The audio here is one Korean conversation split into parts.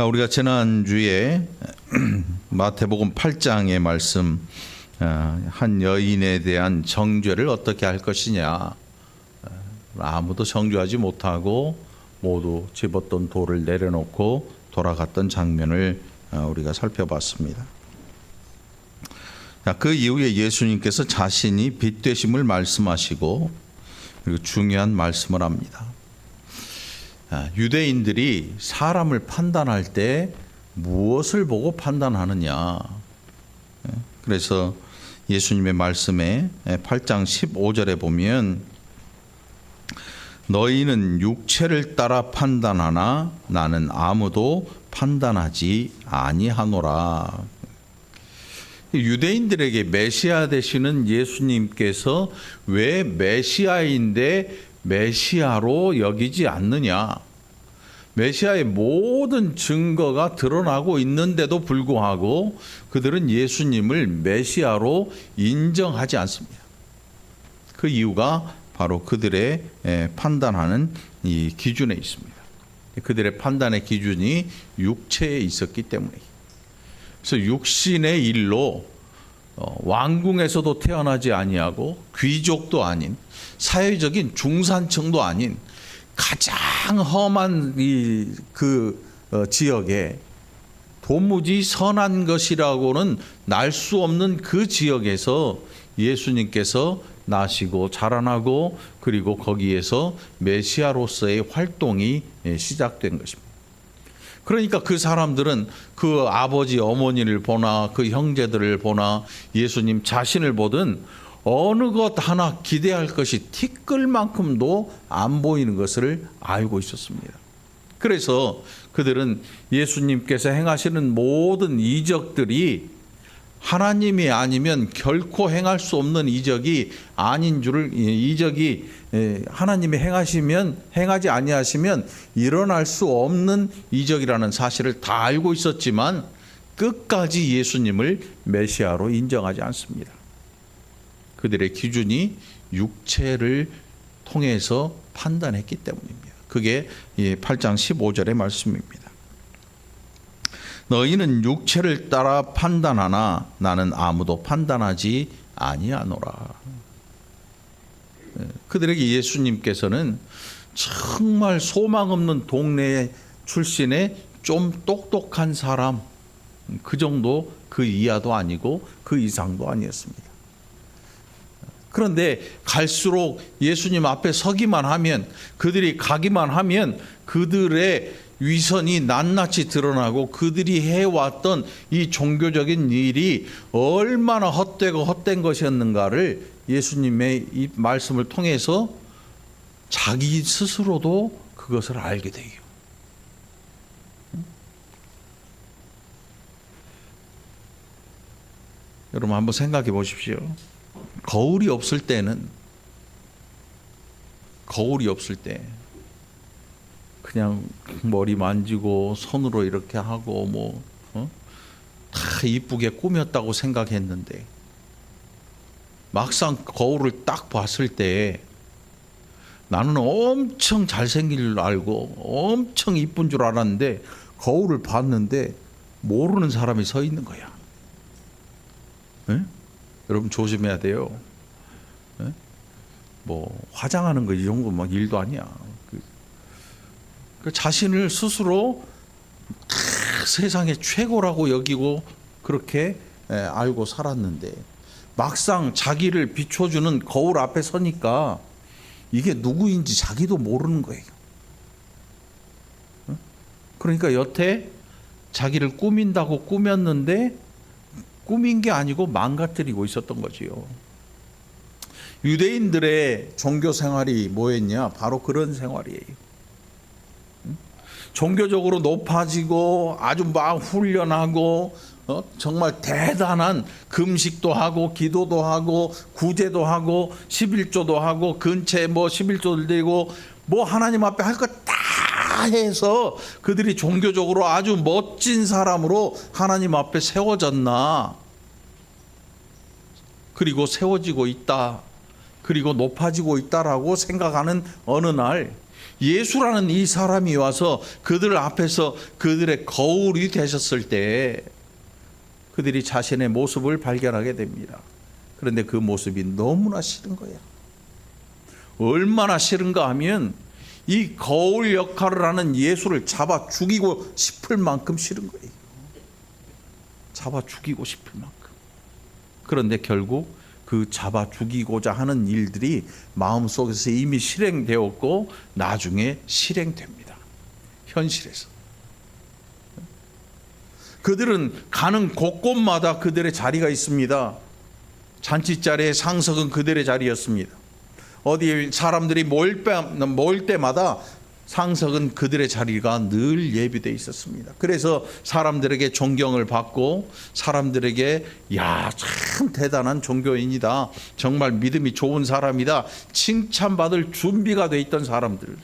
우리가 지난주에 마태복음 8장의 말씀, 한 여인에 대한 정죄를 어떻게 할 것이냐, 아무도 정죄하지 못하고 모두 집었던 돌을 내려놓고 돌아갔던 장면을 우리가 살펴봤습니다. 그 이후에 예수님께서 자신이 빛 되심을 말씀하시고 그리고 중요한 말씀을 합니다. 유대인들이 사람을 판단할 때 무엇을 보고 판단하느냐. 그래서 예수님의 말씀에 8장 15절에 보면 너희는 육체를 따라 판단하나 나는 아무도 판단하지 아니하노라. 유대인들에게 메시아 되시는 예수님께서 왜 메시아인데 메시아로 여기지 않느냐. 메시아의 모든 증거가 드러나고 있는데도 불구하고 그들은 예수님을 메시아로 인정하지 않습니다. 그 이유가 바로 그들의 판단하는 이 기준에 있습니다. 그들의 판단의 기준이 육체에 있었기 때문이에요. 그래서 육신의 일로 왕궁에서도 태어나지 아니하고 귀족도 아닌 사회적인 중산층도 아닌 가장 험한 지역에 도무지 선한 것이라고는 날 수 없는 그 지역에서 예수님께서 나시고 자라나고 그리고 거기에서 메시아로서의 활동이 시작된 것입니다. 그러니까 그 사람들은 그 아버지 어머니를 보나 그 형제들을 보나 예수님 자신을 보든 어느 것 하나 기대할 것이 티끌만큼도 안 보이는 것을 알고 있었습니다. 그래서 그들은 예수님께서 행하시는 모든 이적들이 하나님이 아니면 결코 행할 수 없는 이적이 아닌 줄을, 이적이 하나님이 행하지 아니하시면 일어날 수 없는 이적이라는 사실을 다 알고 있었지만 끝까지 예수님을 메시아로 인정하지 않습니다. 그들의 기준이 육체를 통해서 판단했기 때문입니다. 그게 8장 15절의 말씀입니다. 너희는 육체를 따라 판단하나 나는 아무도 판단하지 아니하노라. 그들에게 예수님께서는 정말 소망 없는 동네 출신의 좀 똑똑한 사람, 그 정도, 그 이하도 아니고 그 이상도 아니었습니다. 그런데 갈수록 예수님 앞에 서기만 하면, 그들이 가기만 하면 그들의 위선이 낱낱이 드러나고 그들이 해왔던 이 종교적인 일이 얼마나 헛되고 헛된 것이었는가를 예수님의 이 말씀을 통해서 자기 스스로도 그것을 알게 돼요. 여러분 한번 생각해 보십시오. 거울이 없을 때 그냥 머리 만지고 손으로 이렇게 하고 다 이쁘게 꾸몄다고 생각했는데 막상 거울을 딱 봤을 때 나는 엄청 잘생긴 줄 알고 엄청 이쁜 줄 알았는데 거울을 봤는데 모르는 사람이 서 있는 거야. 네? 여러분 조심해야 돼요. 네? 화장하는 거 이 정도 막 일도 아니야. 그 자신을 스스로 세상의 최고라고 여기고 그렇게 알고 살았는데 막상 자기를 비춰주는 거울 앞에 서니까 이게 누구인지 자기도 모르는 거예요. 그러니까 여태 자기를 꾸민다고 꾸몄는데 꾸민 게 아니고 망가뜨리고 있었던 거지요. 유대인들의 종교 생활이 뭐였냐? 바로 그런 생활이에요. 종교적으로 높아지고 아주 막 훈련하고 정말 대단한 금식도 하고 기도도 하고 구제도 하고 11조도 하고 근처에 11조를 드리고 하나님 앞에 할 것 다 해서 그들이 종교적으로 아주 멋진 사람으로 하나님 앞에 세워졌나, 그리고 세워지고 있다, 그리고 높아지고 있다라고 생각하는 어느 날 예수라는 이 사람이 와서 그들 앞에서 그들의 거울이 되셨을 때 그들이 자신의 모습을 발견하게 됩니다. 그런데 그 모습이 너무나 싫은 거예요. 얼마나 싫은가 하면 이 거울 역할을 하는 예수를 잡아 죽이고 싶을 만큼 싫은 거예요. 잡아 죽이고 싶을 만큼. 그런데 결국 그 잡아 죽이고자 하는 일들이 마음속에서 이미 실행되었고 나중에 실행됩니다. 현실에서. 그들은 가는 곳곳마다 그들의 자리가 있습니다. 잔치자리의 상석은 그들의 자리였습니다. 어디 사람들이 모일 때마다 상석은 그들의 자리가 늘 예비되어 있었습니다. 그래서 사람들에게 존경을 받고 사람들에게 야, 참 대단한 종교인이다. 정말 믿음이 좋은 사람이다. 칭찬받을 준비가 되어 있던 사람들.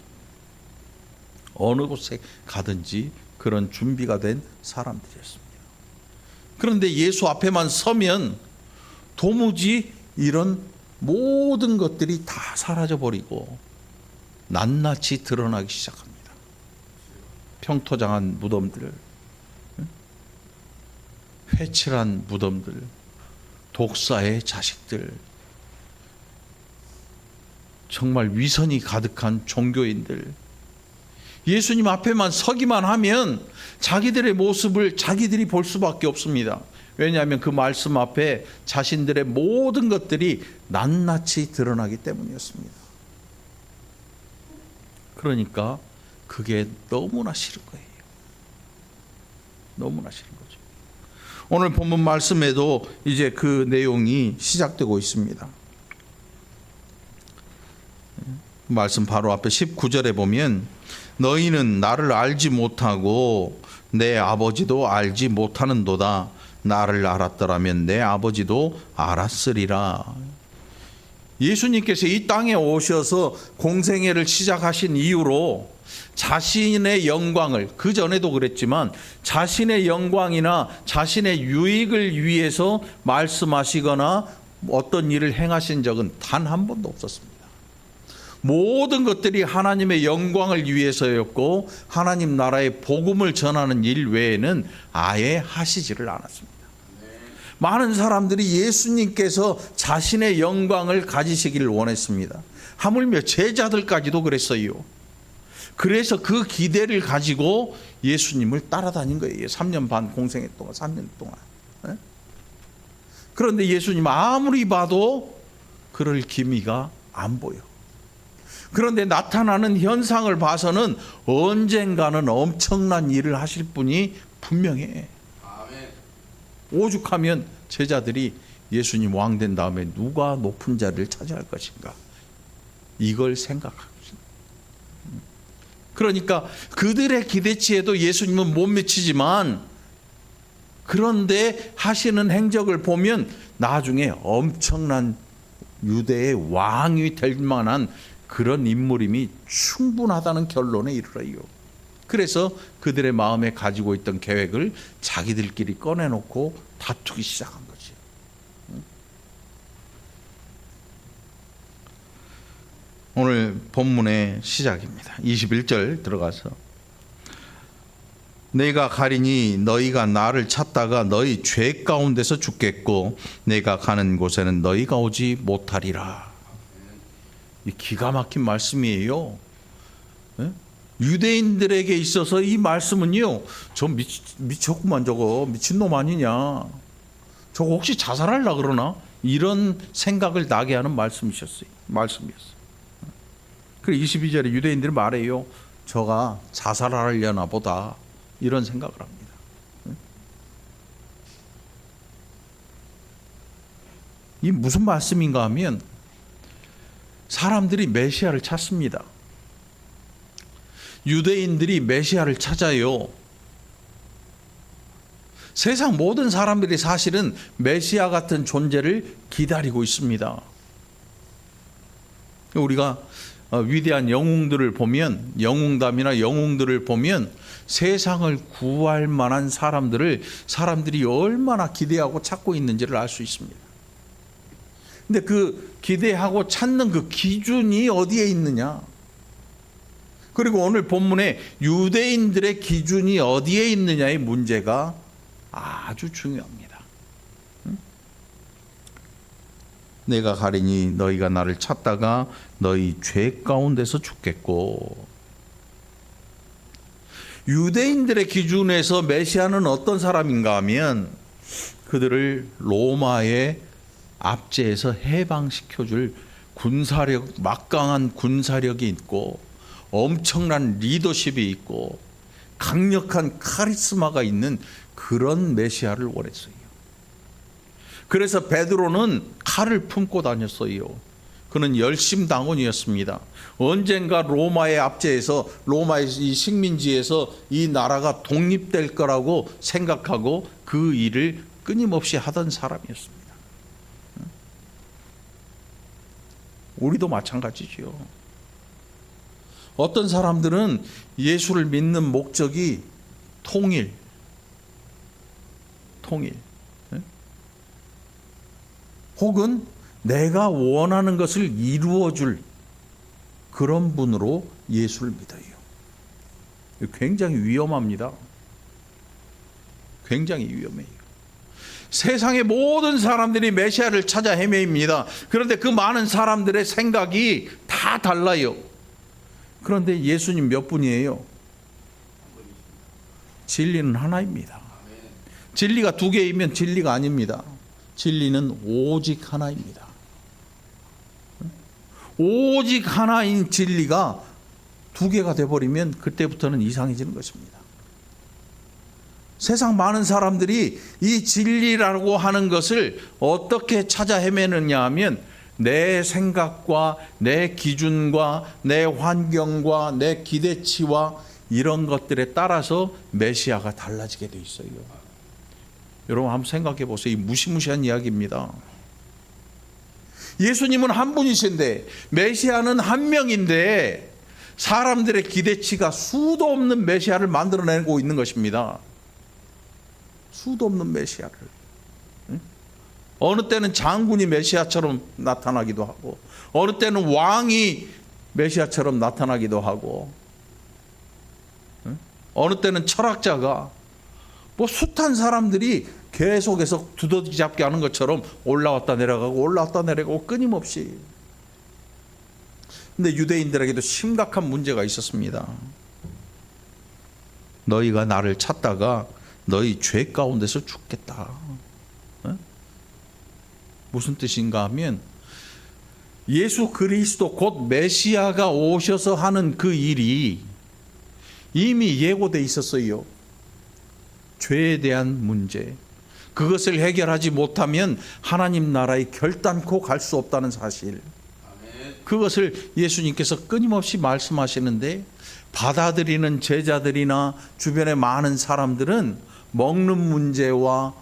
어느 곳에 가든지 그런 준비가 된 사람들이었습니다. 그런데 예수 앞에만 서면 도무지 이런 모든 것들이 다 사라져버리고 낱낱이 드러나기 시작합니다. 평토장한 무덤들, 회칠한 무덤들, 독사의 자식들, 정말 위선이 가득한 종교인들, 예수님 앞에만 서기만 하면 자기들의 모습을 자기들이 볼 수밖에 없습니다. 왜냐하면 그 말씀 앞에 자신들의 모든 것들이 낱낱이 드러나기 때문이었습니다. 그러니까 그게 너무나 싫은 거예요. 너무나 싫은 거죠. 오늘 본문 말씀에도 이제 그 내용이 시작되고 있습니다. 말씀 바로 앞에 19절에 보면 너희는 나를 알지 못하고 내 아버지도 알지 못하는도다. 나를 알았더라면 내 아버지도 알았으리라. 예수님께서 이 땅에 오셔서 공생애를 시작하신 이후로 자신의 영광을, 그 전에도 그랬지만 자신의 영광이나 자신의 유익을 위해서 말씀하시거나 어떤 일을 행하신 적은 단 한 번도 없었습니다. 모든 것들이 하나님의 영광을 위해서였고 하나님 나라의 복음을 전하는 일 외에는 아예 하시지를 않았습니다. 많은 사람들이 예수님께서 자신의 영광을 가지시기를 원했습니다. 하물며 제자들까지도 그랬어요. 그래서 그 기대를 가지고 예수님을 따라다닌 거예요. 3년 반 공생애 동안, 3년 동안. 그런데 예수님 아무리 봐도 그럴 기미가 안 보여. 그런데 나타나는 현상을 봐서는 언젠가는 엄청난 일을 하실 분이 분명해. 오죽하면 제자들이 예수님 왕 된 다음에 누가 높은 자리를 차지할 것인가 이걸 생각하고 있습니다. 그러니까 그들의 기대치에도 예수님은 못 미치지만 그런데 하시는 행적을 보면 나중에 엄청난 유대의 왕이 될 만한 그런 인물임이 충분하다는 결론에 이르러요. 그래서 그들의 마음에 가지고 있던 계획을 자기들끼리 꺼내놓고 다투기 시작한 거지. 오늘 본문의 시작입니다. 21절 들어가서 내가 가리니 너희가 나를 찾다가 너희 죄 가운데서 죽겠고 내가 가는 곳에는 너희가 오지 못하리라. 이 기가 막힌 말씀이에요. 유대인들에게 있어서 이 말씀은요, 저 미쳤구만, 저거 미친놈 아니냐, 저거 혹시 자살하려고 그러나, 이런 생각을 나게 하는 말씀이었어요. 그리고 22절에 유대인들이 말해요. 저가 자살하려나 보다, 이런 생각을 합니다. 이 무슨 말씀인가 하면 사람들이 메시아를 찾습니다. 유대인들이 메시아를 찾아요. 세상 모든 사람들이 사실은 메시아 같은 존재를 기다리고 있습니다. 우리가 위대한 영웅들을 보면, 영웅담이나 영웅들을 보면 세상을 구할 만한 사람들이 얼마나 기대하고 찾고 있는지를 알 수 있습니다. 근데 그 기대하고 찾는 그 기준이 어디에 있느냐? 그리고 오늘 본문에 유대인들의 기준이 어디에 있느냐의 문제가 아주 중요합니다. 내가 가리니 너희가 나를 찾다가 너희 죄 가운데서 죽겠고. 유대인들의 기준에서 메시아는 어떤 사람인가 하면 그들을 로마의 압제에서 해방시켜줄 군사력, 막강한 군사력이 있고 엄청난 리더십이 있고 강력한 카리스마가 있는 그런 메시아를 원했어요. 그래서 베드로는 칼을 품고 다녔어요. 그는 열심당원이었습니다. 언젠가 로마의 압제에서, 로마의 이 식민지에서 이 나라가 독립될 거라고 생각하고 그 일을 끊임없이 하던 사람이었습니다. 우리도 마찬가지지요. 어떤 사람들은 예수를 믿는 목적이 통일. 혹은 내가 원하는 것을 이루어줄 그런 분으로 예수를 믿어요. 굉장히 위험합니다. 굉장히 위험해요. 세상의 모든 사람들이 메시아를 찾아 헤매입니다. 그런데 그 많은 사람들의 생각이 다 달라요. 그런데 예수님 몇 분이에요? 진리는 하나입니다. 진리가 두 개이면 진리가 아닙니다. 진리는 오직 하나입니다. 오직 하나인 진리가 두 개가 돼버리면 그때부터는 이상해지는 것입니다. 세상 많은 사람들이 이 진리라고 하는 것을 어떻게 찾아 헤매느냐 하면 내 생각과 내 기준과 내 환경과 내 기대치와 이런 것들에 따라서 메시아가 달라지게 돼 있어요. 여러분 한번 생각해 보세요. 이 무시무시한 이야기입니다. 예수님은 한 분이신데 메시아는 한 명인데 사람들의 기대치가 수도 없는 메시아를 만들어내고 있는 것입니다. 수도 없는 메시아를. 어느 때는 장군이 메시아처럼 나타나기도 하고 어느 때는 왕이 메시아처럼 나타나기도 하고 어느 때는 철학자가 뭐 숱한 사람들이 계속해서 두더지 잡기 하는 것처럼 올라왔다 내려가고 올라왔다 내려가고 끊임없이. 근데 유대인들에게도 심각한 문제가 있었습니다. 너희가 나를 찾다가 너희 죄 가운데서 죽겠다. 무슨 뜻인가 하면 예수 그리스도 곧 메시아가 오셔서 하는 그 일이 이미 예고돼 있었어요. 죄에 대한 문제, 그것을 해결하지 못하면 하나님 나라에 결단코 갈 수 없다는 사실, 그것을 예수님께서 끊임없이 말씀하시는데 받아들이는 제자들이나 주변의 많은 사람들은 먹는 문제와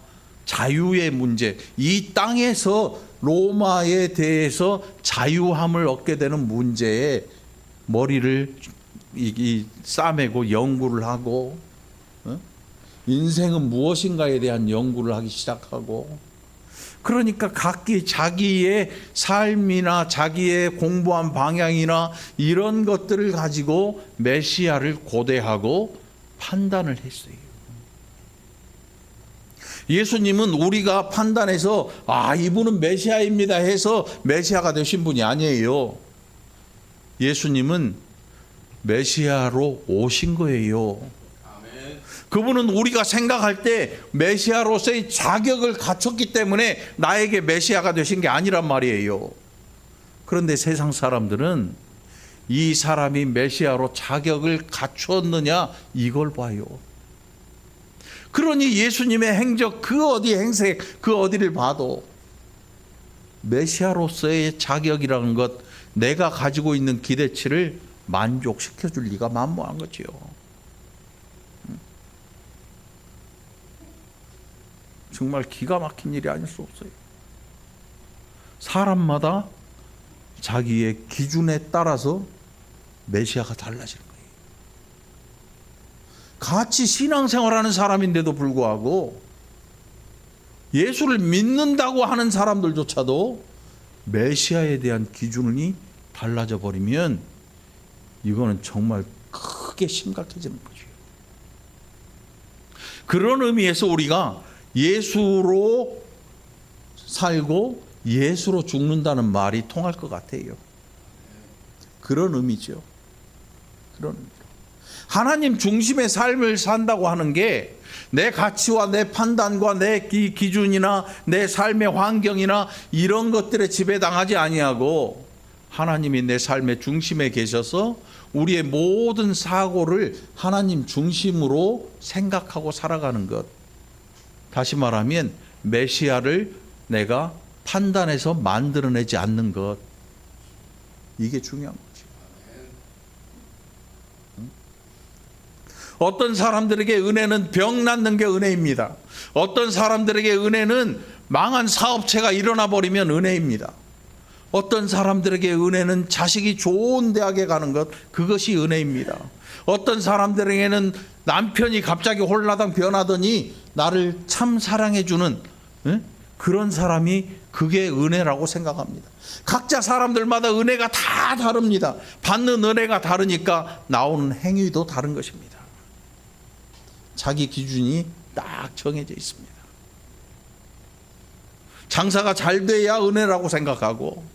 자유의 문제, 이 땅에서 로마에 대해서 자유함을 얻게 되는 문제에 머리를 싸매고 연구를 하고 인생은 무엇인가에 대한 연구를 하기 시작하고, 그러니까 각기 자기의 삶이나 자기의 공부한 방향이나 이런 것들을 가지고 메시아를 고대하고 판단을 했어요. 예수님은 우리가 판단해서 이분은 메시아입니다 해서 메시아가 되신 분이 아니에요. 예수님은 메시아로 오신 거예요. 그분은 우리가 생각할 때 메시아로서의 자격을 갖췄기 때문에 나에게 메시아가 되신 게 아니란 말이에요. 그런데 세상 사람들은 이 사람이 메시아로 자격을 갖추었느냐 이걸 봐요. 그러니 예수님의 행적 그 어디 행색 그 어디를 봐도 메시아로서의 자격이라는 것, 내가 가지고 있는 기대치를 만족시켜 줄 리가 만무한 거지요. 정말 기가 막힌 일이 아닐 수 없어요. 사람마다 자기의 기준에 따라서 메시아가 달라지는 거예요. 같이 신앙생활하는 사람인데도 불구하고 예수를 믿는다고 하는 사람들조차도 메시아에 대한 기준이 달라져 버리면 이거는 정말 크게 심각해지는 거죠. 그런 의미에서 우리가 예수로 살고 예수로 죽는다는 말이 통할 것 같아요. 그런 의미죠. 그런 의미로. 하나님 중심의 삶을 산다고 하는 게 내 가치와 내 판단과 내 기준이나 내 삶의 환경이나 이런 것들에 지배당하지 아니하고 하나님이 내 삶의 중심에 계셔서 우리의 모든 사고를 하나님 중심으로 생각하고 살아가는 것. 다시 말하면 메시아를 내가 판단해서 만들어내지 않는 것. 이게 중요한 거지. 어떤 사람들에게 은혜는 병 낫는 게 은혜입니다. 어떤 사람들에게 은혜는 망한 사업체가 일어나 버리면 은혜입니다. 어떤 사람들에게 은혜는 자식이 좋은 대학에 가는 것, 그것이 은혜입니다. 어떤 사람들에게는 남편이 갑자기 홀라당 변하더니 나를 참 사랑해 주는 그런 사람이 그게 은혜라고 생각합니다. 각자 사람들마다 은혜가 다 다릅니다. 받는 은혜가 다르니까 나오는 행위도 다른 것입니다. 자기 기준이 딱 정해져 있습니다. 장사가 잘 돼야 은혜라고 생각하고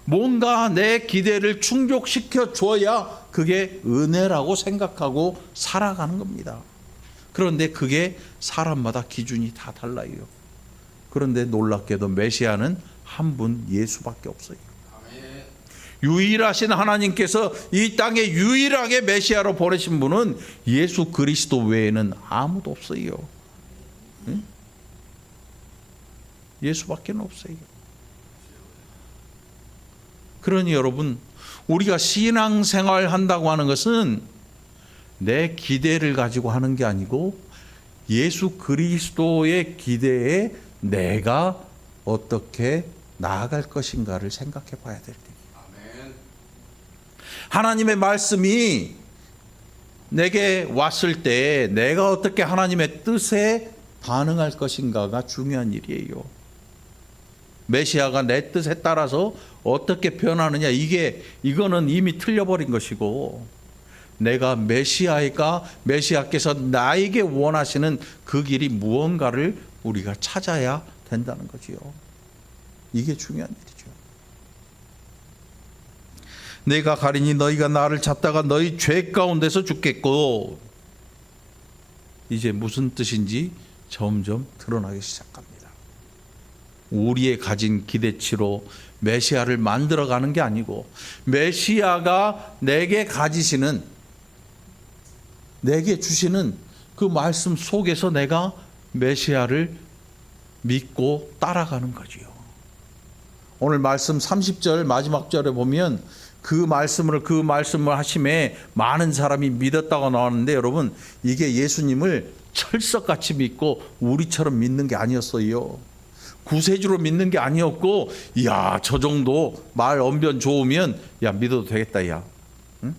뭔가 내 기대를 충족시켜 줘야 그게 은혜라고 생각하고 살아가는 겁니다. 그런데 그게 사람마다 기준이 다 달라요. 그런데 놀랍게도 메시아는 한 분 예수밖에 없어요. 유일하신 하나님께서 이 땅에 유일하게 메시아로 보내신 분은 예수 그리스도 외에는 아무도 없어요. 예수밖에 없어요. 그러니 여러분, 우리가 신앙생활 한다고 하는 것은 내 기대를 가지고 하는 게 아니고 예수 그리스도의 기대에 내가 어떻게 나아갈 것인가를 생각해 봐야 될 때입니다. 하나님의 말씀이 내게 왔을 때 내가 어떻게 하나님의 뜻에 반응할 것인가가 중요한 일이에요. 메시아가 내 뜻에 따라서 어떻게 변하느냐, 이거는 이미 틀려버린 것이고, 내가 메시아께서 나에게 원하시는 그 길이 무언가를 우리가 찾아야 된다는 거지요. 이게 중요한 일이죠. 내가 가리니 너희가 나를 찾다가 너희 죄 가운데서 죽겠고, 이제 무슨 뜻인지 점점 드러나기 시작합니다. 우리의 가진 기대치로 메시아를 만들어가는 게 아니고 메시아가 내게 주시는 그 말씀 속에서 내가 메시아를 믿고 따라가는 거지요. 오늘 말씀 30절 마지막 절에 보면 그 말씀을 하심에 많은 사람이 믿었다고 나왔는데, 여러분, 이게 예수님을 철석같이 믿고 우리처럼 믿는 게 아니었어요. 구세주로 믿는 게 아니었고, 야, 저 정도 말 언변 좋으면 야, 믿어도 되겠다, 야. 응?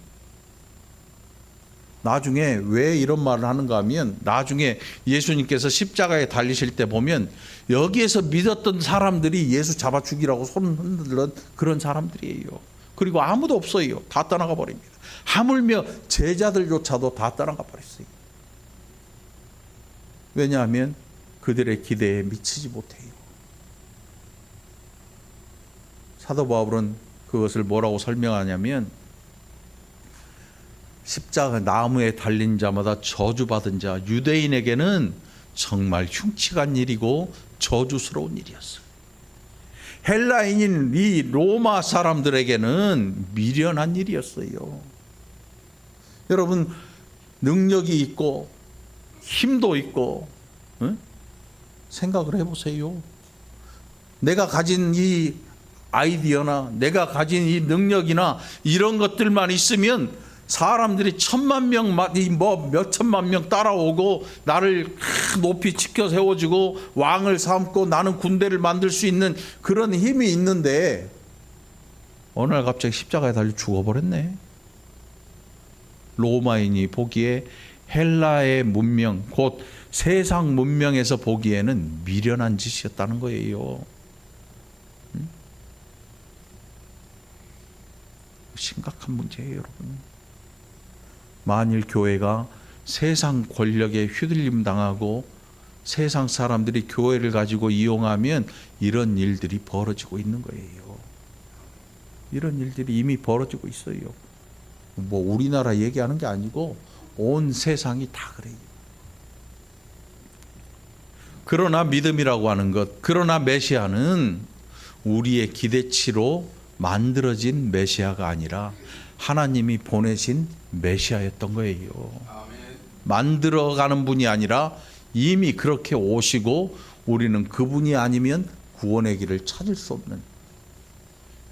나중에 왜 이런 말을 하는가 하면, 나중에 예수님께서 십자가에 달리실 때 보면 여기에서 믿었던 사람들이 예수 잡아 죽이라고 손 흔들던 그런 사람들이에요. 그리고 아무도 없어요. 다 떠나가 버립니다. 하물며 제자들조차도 다 떠나가 버렸어요. 왜냐하면 그들의 기대에 미치지 못해요. 사도 바울은 그것을 뭐라고 설명하냐면, 십자가 나무에 달린 자마다 저주받은 자, 유대인에게는 정말 흉측한 일이고 저주스러운 일이었어요. 헬라인인 이 로마 사람들에게는 미련한 일이었어요. 여러분, 능력이 있고 힘도 있고, 생각을 해보세요. 내가 가진 이 아이디어나 내가 가진 이 능력이나 이런 것들만 있으면 사람들이 10,000명, 몇 천만 명 따라오고 나를 높이 치켜 세워주고 왕을 삼고 나는 군대를 만들 수 있는 그런 힘이 있는데, 어느 날 갑자기 십자가에 달려 죽어버렸네. 로마인이 보기에 헬라의 문명, 곧 세상 문명에서 보기에는 미련한 짓이었다는 거예요. 심각한 문제예요, 여러분. 만일 교회가 세상 권력에 휘둘림 당하고 세상 사람들이 교회를 가지고 이용하면 이런 일들이 벌어지고 있는 거예요. 이런 일들이 이미 벌어지고 있어요. 뭐 우리나라 얘기하는 게 아니고 온 세상이 다 그래요. 그러나 믿음이라고 하는 것, 그러나 메시아는 우리의 기대치로 만들어진 메시아가 아니라 하나님이 보내신 메시아였던 거예요. 만들어가는 분이 아니라 이미 그렇게 오시고 우리는 그분이 아니면 구원의 길을 찾을 수 없는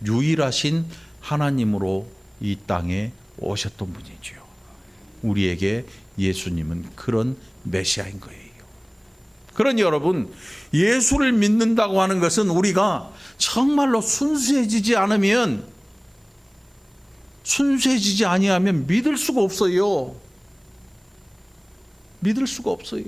유일하신 하나님으로 이 땅에 오셨던 분이죠. 우리에게 예수님은 그런 메시아인 거예요. 그러니 여러분, 예수를 믿는다고 하는 것은 우리가 정말로 순수해지지 아니하면 믿을 수가 없어요. 믿을 수가 없어요.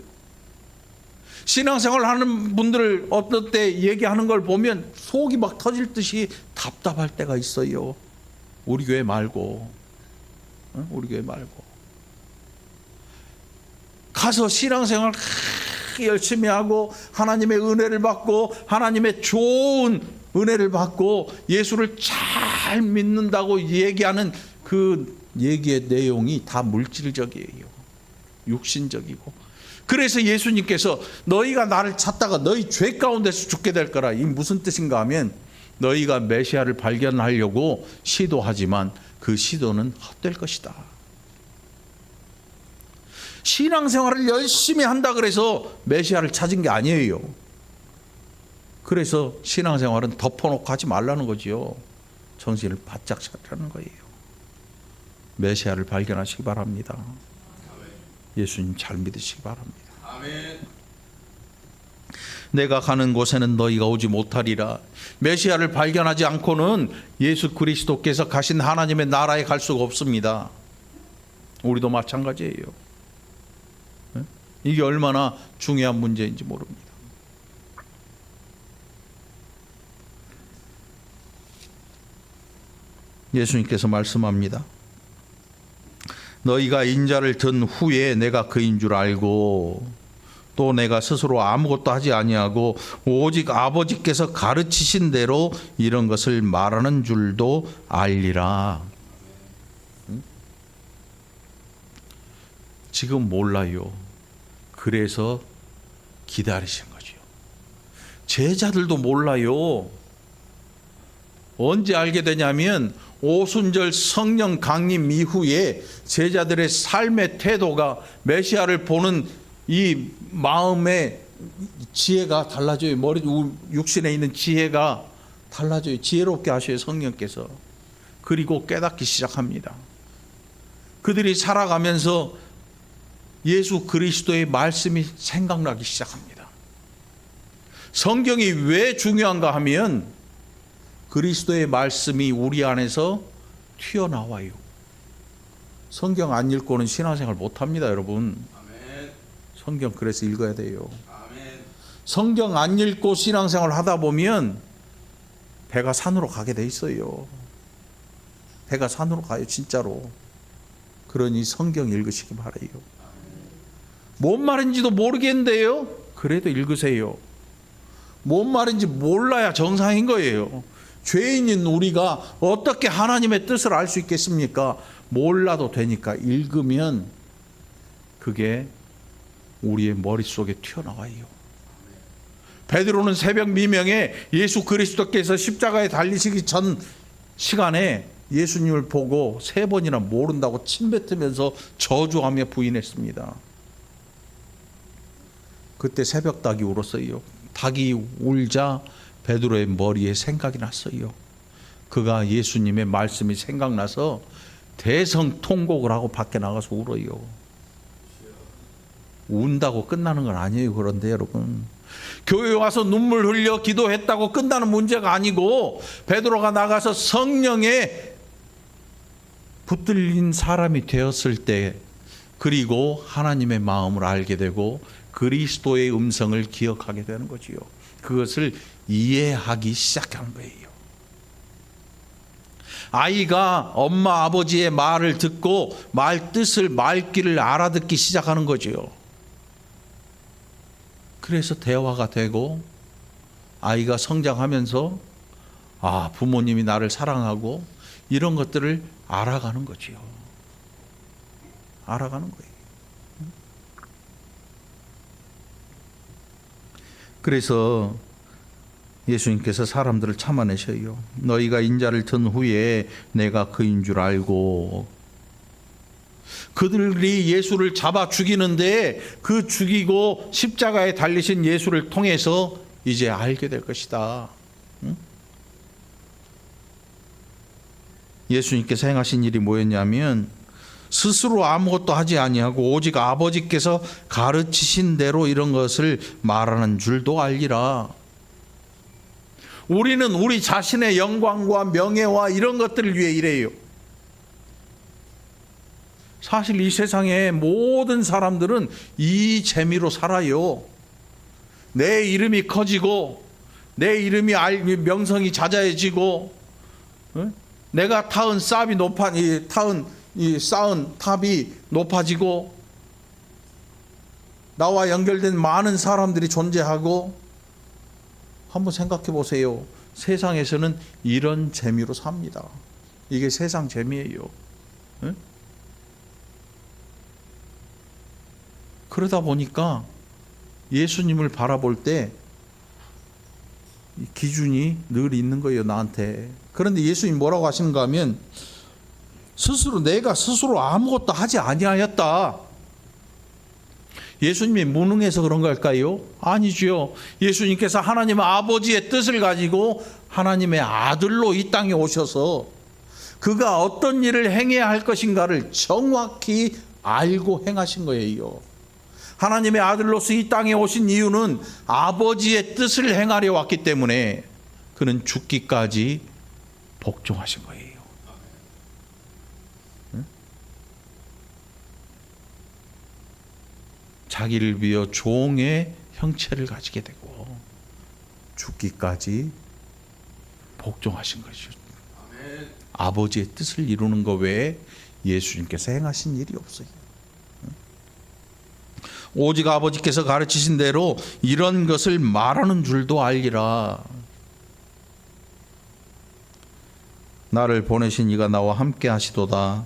신앙생활 하는 분들 어떨 때 얘기하는 걸 보면 속이 막 터질 듯이 답답할 때가 있어요. 우리 교회 말고. 우리 교회 말고. 가서 신앙생활 열심히 하고 하나님의 은혜를 받고 하나님의 좋은 은혜를 받고 예수를 잘 믿는다고 얘기하는 그 얘기의 내용이 다 물질적이에요. 육신적이고. 그래서 예수님께서 너희가 나를 찾다가 너희 죄 가운데서 죽게 될 거라. 이 무슨 뜻인가 하면 너희가 메시아를 발견하려고 시도하지만 그 시도는 헛될 것이다. 신앙생활을 열심히 한다 그래서 메시아를 찾은 게 아니에요. 그래서 신앙생활은 덮어놓고 하지 말라는 거지요. 정신을 바짝 차리라는 거예요. 메시아를 발견하시기 바랍니다. 예수님 잘 믿으시기 바랍니다. 아멘. 내가 가는 곳에는 너희가 오지 못하리라. 메시아를 발견하지 않고는 예수 그리스도께서 가신 하나님의 나라에 갈 수가 없습니다. 우리도 마찬가지예요. 이게 얼마나 중요한 문제인지 모릅니다. 예수님께서 말씀합니다. 너희가 인자를 든 후에 내가 그인 줄 알고 또 내가 스스로 아무것도 하지 아니하고 오직 아버지께서 가르치신 대로 이런 것을 말하는 줄도 알리라. 지금 몰라요. 그래서 기다리신 거죠. 제자들도 몰라요. 언제 알게 되냐면 오순절 성령 강림 이후에 제자들의 삶의 태도가 메시아를 보는 이 마음의 지혜가 달라져요. 머리 육신에 있는 지혜가 달라져요. 지혜롭게 하셔요, 성령께서. 그리고 깨닫기 시작합니다. 그들이 살아가면서 예수 그리스도의 말씀이 생각나기 시작합니다. 성경이 왜 중요한가 하면 그리스도의 말씀이 우리 안에서 튀어나와요. 성경 안 읽고는 신앙생활 못합니다, 여러분. 아멘. 성경 그래서 읽어야 돼요. 아멘. 성경 안 읽고 신앙생활 하다 보면 배가 산으로 가게 돼 있어요. 배가 산으로 가요, 진짜로. 그러니 성경 읽으시기 바라요. 뭔 말인지도 모르겠는데요. 그래도 읽으세요. 뭔 말인지 몰라야 정상인 거예요. 죄인인 우리가 어떻게 하나님의 뜻을 알 수 있겠습니까? 몰라도 되니까 읽으면 그게 우리의 머릿속에 튀어나와요. 베드로는 새벽 미명에 예수 그리스도께서 십자가에 달리시기 전 시간에 예수님을 보고 3번이나 모른다고 침뱉으면서 저주하며 부인했습니다. 그때 새벽 닭이 울었어요. 닭이 울자 베드로의 머리에 생각이 났어요. 그가 예수님의 말씀이 생각나서 대성통곡을 하고 밖에 나가서 울어요. 운다고 끝나는 건 아니에요. 그런데 여러분, 교회 와서 눈물 흘려 기도했다고 끝나는 문제가 아니고 베드로가 나가서 성령에 붙들린 사람이 되었을 때, 그리고 하나님의 마음을 알게 되고 그리스도의 음성을 기억하게 되는 거지요. 그것을 이해하기 시작하는 거예요. 아이가 엄마 아버지의 말을 듣고 말 뜻을 말귀를 알아듣기 시작하는 거지요. 그래서 대화가 되고 아이가 성장하면서 부모님이 나를 사랑하고 이런 것들을 알아가는 거지요. 알아가는 거예요. 그래서 예수님께서 사람들을 참아내셔요. 너희가 인자를 든 후에 내가 그인 줄 알고. 그들이 예수를 잡아 죽이는데 그 죽이고 십자가에 달리신 예수를 통해서 이제 알게 될 것이다. 예수님께서 행하신 일이 뭐였냐면 스스로 아무것도 하지 아니하고 오직 아버지께서 가르치신 대로 이런 것을 말하는 줄도 알리라. 우리는 우리 자신의 영광과 명예와 이런 것들을 위해 일해요. 사실 이 세상의 모든 사람들은 이 재미로 살아요. 내 이름이 커지고 내 이름이 명성이 자자해지고 내가 쌓은 탑이 높아지고 나와 연결된 많은 사람들이 존재하고. 한번 생각해 보세요. 세상에서는 이런 재미로 삽니다. 이게 세상 재미예요. 네? 그러다 보니까 예수님을 바라볼 때 기준이 늘 있는 거예요, 나한테. 그런데 예수님 뭐라고 하시는가 하면 내가 스스로 아무것도 하지 아니하였다. 예수님이 무능해서 그런 걸까요? 아니죠. 예수님께서 하나님 아버지의 뜻을 가지고 하나님의 아들로 이 땅에 오셔서 그가 어떤 일을 행해야 할 것인가를 정확히 알고 행하신 거예요. 하나님의 아들로서 이 땅에 오신 이유는 아버지의 뜻을 행하려 왔기 때문에 그는 죽기까지 복종하신 거예요. 자기를 위해 종의 형체를 가지게 되고 죽기까지 복종하신 것이죠. 아버지의 뜻을 이루는 것 외에 예수님께서 행하신 일이 없어요. 오직 아버지께서 가르치신 대로 이런 것을 말하는 줄도 알리라. 나를 보내신 이가 나와 함께 하시도다.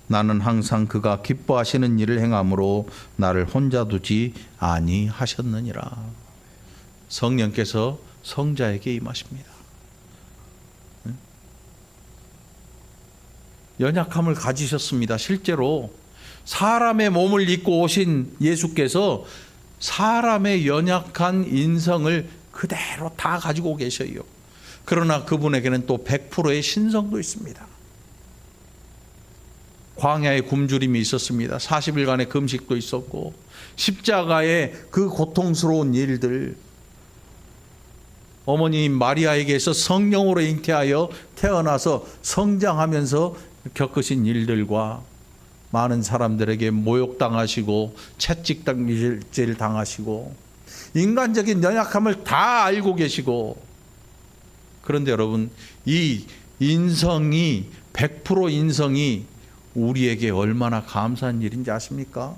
나는 항상 그가 기뻐하시는 일을 행함으로 나를 혼자 두지 아니하셨느니라. 성령께서 성자에게 임하십니다. 연약함을 가지셨습니다. 실제로 사람의 몸을 입고 오신 예수께서 사람의 연약한 인성을 그대로 다 가지고 계셔요. 그러나 그분에게는 또 100%의 신성도 있습니다. 광야의 굶주림이 있었습니다. 40일간의 금식도 있었고 십자가의 그 고통스러운 일들, 어머니 마리아에게서 성령으로 잉태하여 태어나서 성장하면서 겪으신 일들과 많은 사람들에게 모욕당하시고 채찍질 당하시고 인간적인 연약함을 다 알고 계시고. 그런데 여러분, 이 인성이 100% 인성이 우리에게 얼마나 감사한 일인지 아십니까?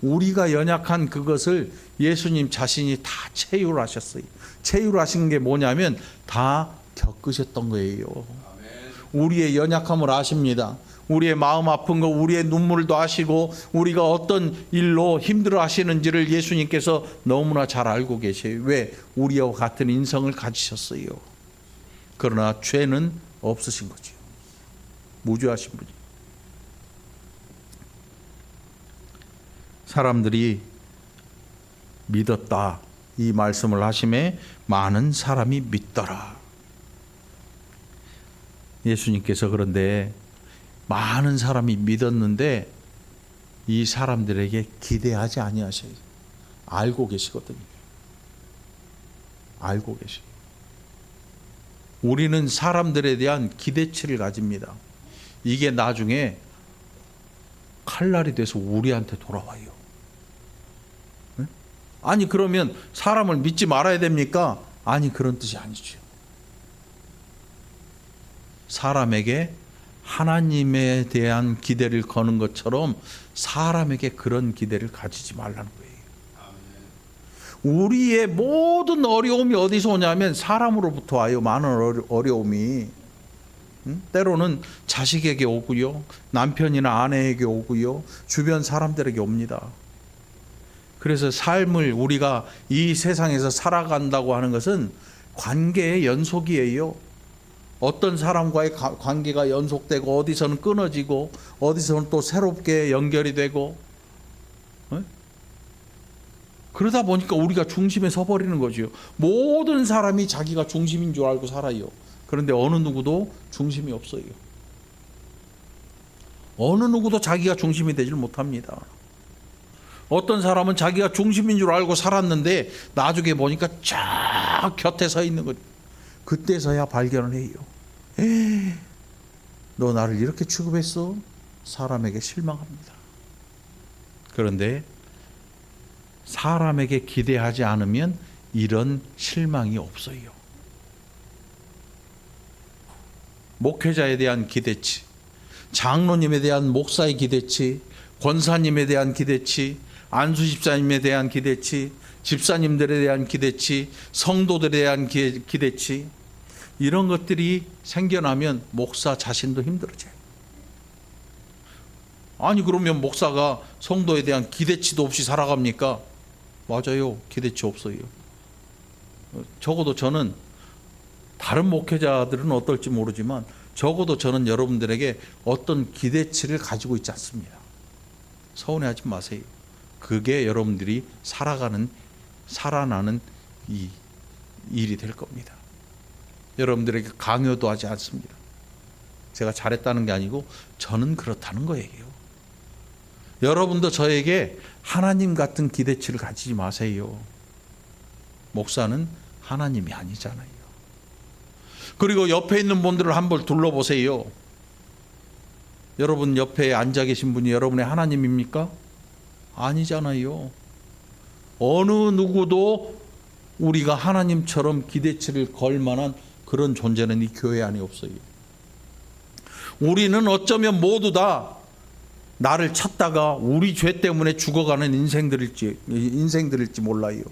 우리가 연약한 그것을 예수님 자신이 다 체휼하셨어요. 체휼하신 게 뭐냐면 다 겪으셨던 거예요. 우리의 연약함을 아십니다. 우리의 마음 아픈 거, 우리의 눈물도 아시고 우리가 어떤 일로 힘들어 하시는지를 예수님께서 너무나 잘 알고 계세요. 왜? 우리와 같은 인성을 가지셨어요. 그러나 죄는 없으신 거죠. 무죄하신 분이. 사람들이 믿었다, 이 말씀을 하심에 많은 사람이 믿더라. 예수님께서 그런데 많은 사람이 믿었는데 이 사람들에게 기대하지 아니하셔요. 알고 계시거든요. 알고 계셔요. 우리는 사람들에 대한 기대치를 가집니다. 이게 나중에 칼날이 돼서 우리한테 돌아와요. 네? 아니 그러면 사람을 믿지 말아야 됩니까? 아니, 그런 뜻이 아니죠. 사람에게 하나님에 대한 기대를 거는 것처럼 사람에게 그런 기대를 가지지 말라는 거예요. 우리의 모든 어려움이 어디서 오냐면 사람으로부터 와요. 많은 어려움이. 때로는 자식에게 오고요. 남편이나 아내에게 오고요. 주변 사람들에게 옵니다. 그래서 삶을 우리가 이 세상에서 살아간다고 하는 것은 관계의 연속이에요. 어떤 사람과의 관계가 연속되고 어디서는 끊어지고 어디서는 또 새롭게 연결이 되고 그러다 보니까 우리가 중심에 서버리는 거죠. 모든 사람이 자기가 중심인 줄 알고 살아요. 그런데 어느 누구도 중심이 없어요. 어느 누구도 자기가 중심이 되질 못합니다. 어떤 사람은 자기가 중심인 줄 알고 살았는데 나중에 보니까 쫙 곁에 서 있는 거죠. 그때서야 발견을 해요. 너 나를 이렇게 취급했어? 사람에게 실망합니다. 그런데 사람에게 기대하지 않으면 이런 실망이 없어요. 목회자에 대한 기대치, 장로님에 대한 목사의 기대치, 권사님에 대한 기대치, 안수 집사님에 대한 기대치, 집사님들에 대한 기대치, 성도들에 대한 기대치, 이런 것들이 생겨나면 목사 자신도 힘들어져요. 아니 그러면 목사가 성도에 대한 기대치도 없이 살아갑니까? 맞아요. 기대치 없어요. 적어도 저는 다른 목회자들은 어떨지 모르지만 적어도 저는 여러분들에게 어떤 기대치를 가지고 있지 않습니다. 서운해하지 마세요. 그게 여러분들이 살아나는 이 일이 될 겁니다. 여러분들에게 강요도 하지 않습니다. 제가 잘했다는 게 아니고 저는 그렇다는 거예요. 여러분도 저에게 하나님 같은 기대치를 가지지 마세요. 목사는 하나님이 아니잖아요. 그리고 옆에 있는 분들을 한번 둘러보세요. 여러분 옆에 앉아 계신 분이 여러분의 하나님입니까? 아니잖아요. 어느 누구도 우리가 하나님처럼 기대치를 걸 만한 그런 존재는 이 교회 안에 없어요. 우리는 어쩌면 모두 다 나를 찾다가 우리 죄 때문에 죽어가는 인생들일지 몰라요.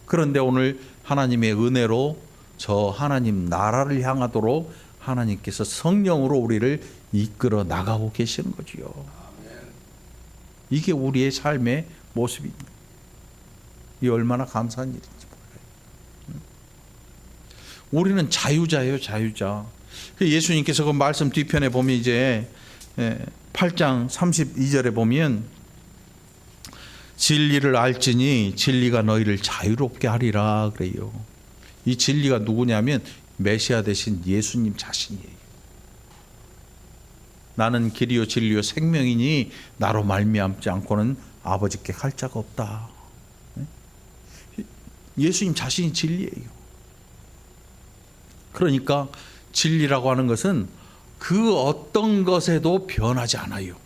그런데 오늘 하나님의 은혜로 저 하나님 나라를 향하도록 하나님께서 성령으로 우리를 이끌어 나가고 계시는 거지요. 이게 우리의 삶의 모습입니다. 이 얼마나 감사한 일인지 몰라요. 우리는 자유자예요, 자유자. 예수님께서 그 말씀 뒤편에 보면 이제 8장 32절에 보면 진리를 알지니 진리가 너희를 자유롭게 하리라 그래요. 이 진리가 누구냐면 메시아 되신 예수님 자신이에요. 나는 길이요 진리요 생명이니 나로 말미암지 않고는 아버지께 갈 자가 없다. 예수님 자신이 진리예요. 그러니까 진리라고 하는 것은 그 어떤 것에도 변하지 않아요.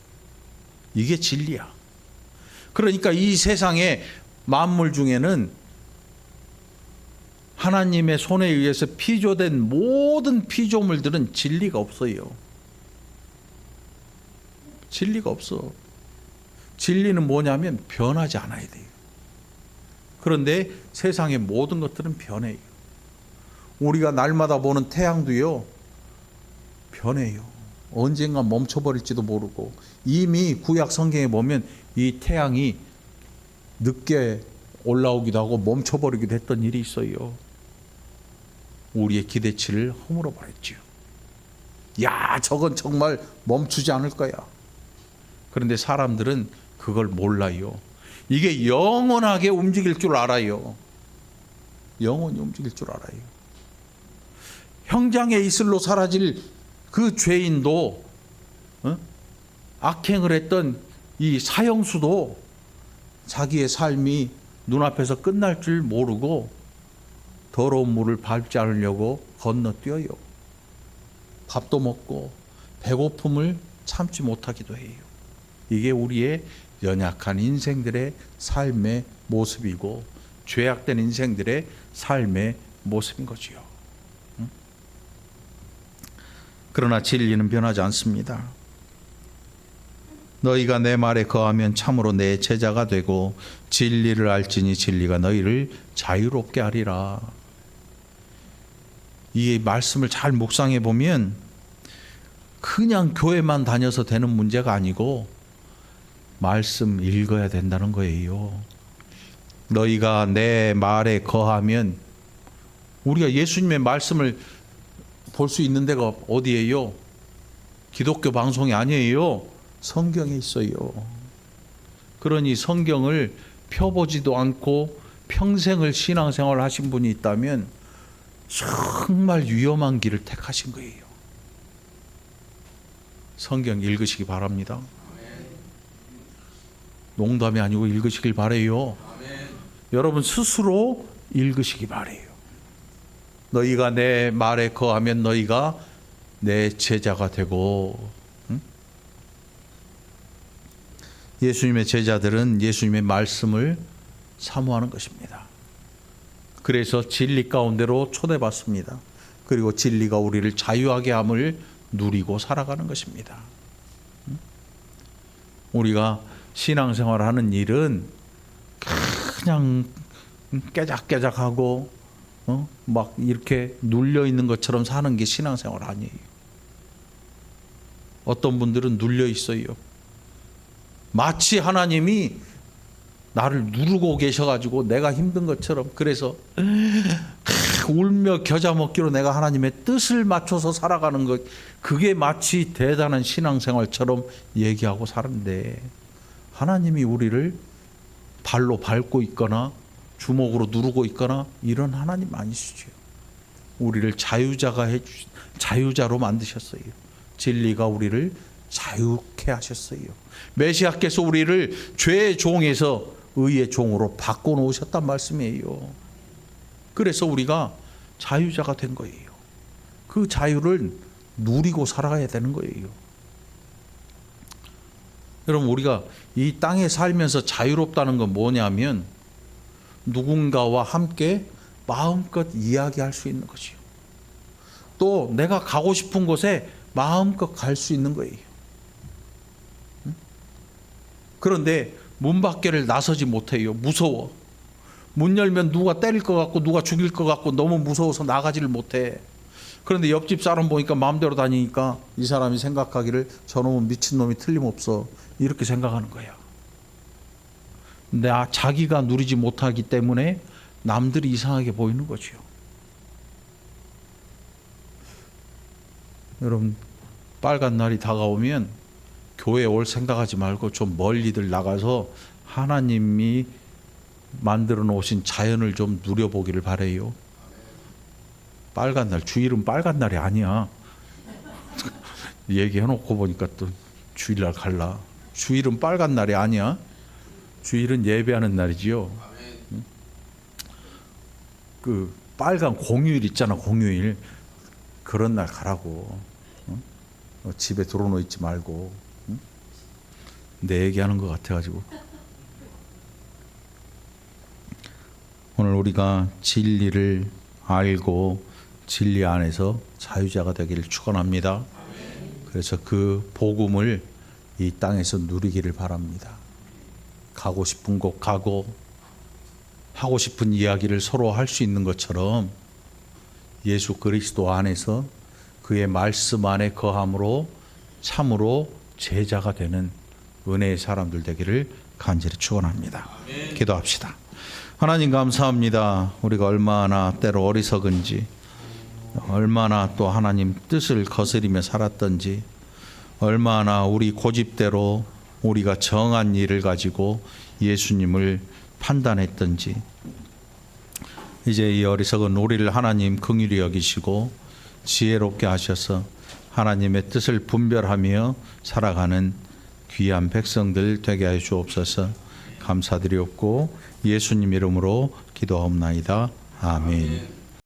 이게 진리야. 그러니까 이 세상의 만물 중에는 하나님의 손에 의해서 피조된 모든 피조물들은 진리가 없어요. 진리가 없어. 진리는 뭐냐면 변하지 않아야 돼요. 그런데 세상의 모든 것들은 변해요. 우리가 날마다 보는 태양도요, 변해요. 언젠가 멈춰버릴지도 모르고, 이미 구약 성경에 보면 이 태양이 늦게 올라오기도 하고 멈춰버리기도 했던 일이 있어요. 우리의 기대치를 허물어 버렸지요. 야, 저건 정말 멈추지 않을 거야. 그런데 사람들은 그걸 몰라요. 이게 영원하게 움직일 줄 알아요. 영원히 움직일 줄 알아요. 형장의 이슬로 사라질 그 죄인도, 악행을 했던 이 사형수도 자기의 삶이 눈앞에서 끝날 줄 모르고 더러운 물을 밟지 않으려고 건너뛰어요. 밥도 먹고 배고픔을 참지 못하기도 해요. 이게 우리의 연약한 인생들의 삶의 모습이고 죄악된 인생들의 삶의 모습인 거지요. 그러나 진리는 변하지 않습니다. 너희가 내 말에 거하면 참으로 내 제자가 되고 진리를 알지니 진리가 너희를 자유롭게 하리라. 이 말씀을 잘 묵상해 보면 그냥 교회만 다녀서 되는 문제가 아니고 말씀 읽어야 된다는 거예요. 너희가 내 말에 거하면, 우리가 예수님의 말씀을 볼 수 있는 데가 어디예요? 기독교 방송이 아니에요. 성경에 있어요. 그러니 성경을 펴보지도 않고 평생을 신앙생활을 하신 분이 있다면 정말 위험한 길을 택하신 거예요. 성경 읽으시기 바랍니다. 농담이 아니고 읽으시길 바래요. 여러분 스스로 읽으시기 바래요. 너희가 내 말에 거하면 너희가 내 제자가 되고, 예수님의 제자들은 예수님의 말씀을 사모하는 것입니다. 그래서 진리 가운데로 초대받습니다. 그리고 진리가 우리를 자유하게 함을 누리고 살아가는 것입니다. 우리가 신앙생활을 하는 일은 그냥 깨작깨작하고 막 이렇게 눌려 있는 것처럼 사는 게 신앙생활 아니에요. 어떤 분들은 눌려 있어요. 마치 하나님이 나를 누르고 계셔가지고 내가 힘든 것처럼, 그래서 울며 겨자 먹기로 내가 하나님의 뜻을 맞춰서 살아가는 것, 그게 마치 대단한 신앙생활처럼 얘기하고 사는데, 하나님이 우리를 발로 밟고 있거나 주먹으로 누르고 있거나 이런 하나님 아니시죠. 우리를 자유자로 만드셨어요. 진리가 우리를 자유케 하셨어요. 메시아께서 우리를 죄의 종에서 의의 종으로 바꿔놓으셨단 말씀이에요. 그래서 우리가 자유자가 된 거예요. 그 자유를 누리고 살아가야 되는 거예요. 여러분, 우리가 이 땅에 살면서 자유롭다는 건 뭐냐면 누군가와 함께 마음껏 이야기할 수 있는 것이요. 또 내가 가고 싶은 곳에 마음껏 갈 수 있는 거예요. 그런데 문 밖에를 나서지 못해요. 무서워. 문 열면 누가 때릴 것 같고 누가 죽일 것 같고 너무 무서워서 나가지를 못해. 그런데 옆집 사람 보니까 마음대로 다니니까 이 사람이 생각하기를 저놈은 미친놈이 틀림없어, 이렇게 생각하는 거야. 근데 자기가 누리지 못하기 때문에 남들이 이상하게 보이는 거죠. 여러분, 빨간 날이 다가오면 교회에 올 생각하지 말고 좀 멀리들 나가서 하나님이 만들어 놓으신 자연을 좀 누려보기를 바래요. 빨간 날, 주일은 빨간 날이 아니야. 얘기해놓고 보니까 또 주일날 갈라. 주일은 빨간 날이 아니야. 주일은 예배하는 날이지요. 그 빨간 공휴일 있잖아, 공휴일. 그런 날 가라고. 집에 들어놓 있지 말고. 내 얘기하는 것 같아가지고. 오늘 우리가 진리를 알고 진리 안에서 자유자가 되기를 축원합니다. 그래서 그 복음을 이 땅에서 누리기를 바랍니다. 가고 싶은 곳 가고 하고 싶은 이야기를 서로 할 수 있는 것처럼 예수 그리스도 안에서 그의 말씀 안에 거함으로 참으로 제자가 되는 은혜의 사람들 되기를 간절히 축원합니다. 기도합시다. 하나님 감사합니다. 우리가 얼마나 때로 어리석은지, 얼마나 또 하나님 뜻을 거스리며 살았던지, 얼마나 우리 고집대로 우리가 정한 일을 가지고 예수님을 판단했던지, 이제 이 어리석은 우리를 하나님 긍휼히 여기시고 지혜롭게 하셔서 하나님의 뜻을 분별하며 살아가는 귀한 백성들 되게 하여 주옵소서. 감사드리옵고 예수님 이름으로 기도하옵나이다. 아멘.